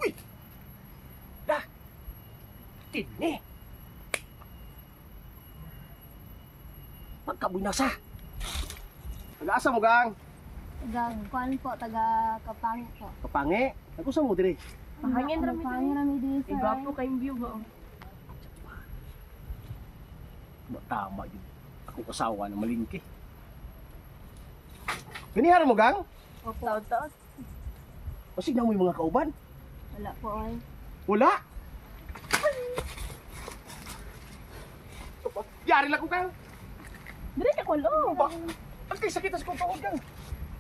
Uy! Dah! Tini! Pagkabunasa! Taga-asa mo, gang? Taga-kuan po, taga-Kapangi po. Kapangi? Ako sa mo, diri. Mahangin rami din, sir. Iba po kayong view ba? Tama yun. Akong asawa na malingki. Ganihara mo, gang? Opo. Taon-taon. Masig na mo yung mga kauban? Wala po ay. Wala! Yari lang ko, gang! Dire ka kulo. Ba? Ang kay sakit sa kong tuod, gang!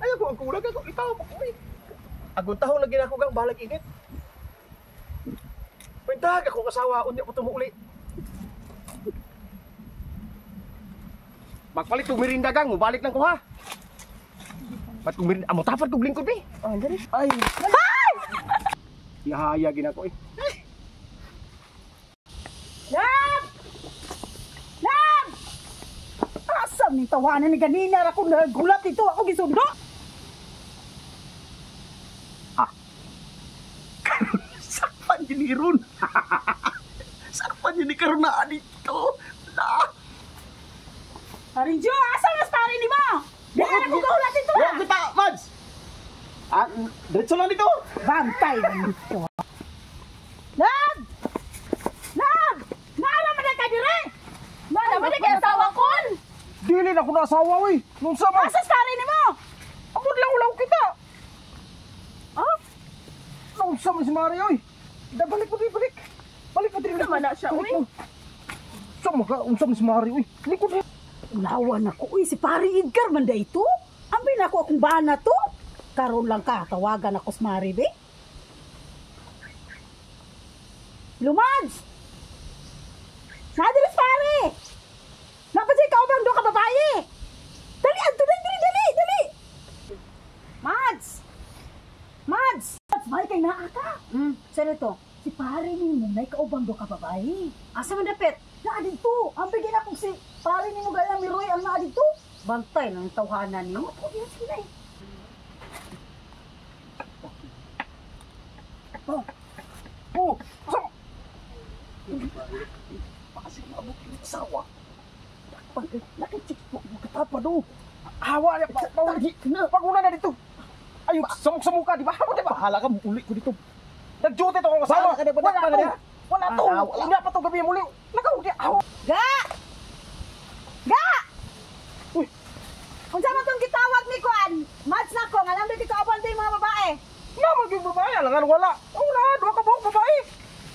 Ayaw ko, ang kulag ako. Itaw mo ko, eh. Agong tahon na ginako, gang. Balag init. Pindag ako kasawa. Unya ko tumuuli. Magpalit kong mirinda, gang. Balik lang ko, ha? Ba't kong mirinda? Amo, tapat kong lingkod, eh. Oh, dire. Ay! Ihaya ginako, eh. Lab! Lab! Asam ni tawanan ni ganina ako nagulat ito ako gisundo. Sakpan yun ron. Sakpan yun ni Karunaan dito. Na. Harinjo, asam na stari ni mo? Di ako gulat ito Huwag ha. kita, Mads! Diretso lang dito. Bantay lang ito. Lab! Lab! Naalaman na ka dire? Naman na kay asawa ko. Dili na ko na asawa, wey. Nung sama. Asa stari ni mo? Amod lang ulaw kita. Oh? Nung sama si Mario, oy. Balik mo, balik. Balik mo, dili. Naman na siya, uy. Sama ka, unsam si Mario, oy. Likod na. Ulawan ako. Uy, si Pari Edgar man da ito. Ambin ako akong bana to. Karon lang ka, tawagan ako sa Maribe. Lumads! Nadilis pare! Napasay ka ubang do ka babae! Dali, adto dali, dali! Mads! Mads! Mads, may kay naa ka. Saan ito? Si pare ni mo, may kaubang do ka babae. Asa man dapit? Naa dito. Ang bigyan akong si pare ni mo gaya ni Roy ang naa dito. Bantay ng tawhanan ni mo. Oh, sama. Pakasig maabot yung asawa. Nakitsik mo, katapa do. Hawa niya, paguna na dito. Ayun, samok-samok ka, di ba? Bahala ka, uli ko dito. Nag-duty to akong asawa. Wala to. Wala pa to gabi muli. Nagaw, di ako. Ga! Ga! Uy. Kung saan mo itong gitawag ni Kuan, Mads na ko, alam din ito abante yung mga babae. Naman yung babae, alangan wala. Una, dua ka buong babae.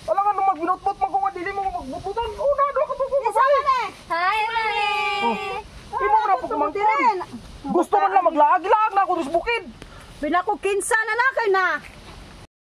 Alangan nung magbinot-bot mo kung dili mo magbutbutan. Una, dua ka buong babae. Hi, Mami! Di mo na po kumangkin. Gusto man lang maglaag-laag na ako sa bukid. Pila ko kinsa na kay na.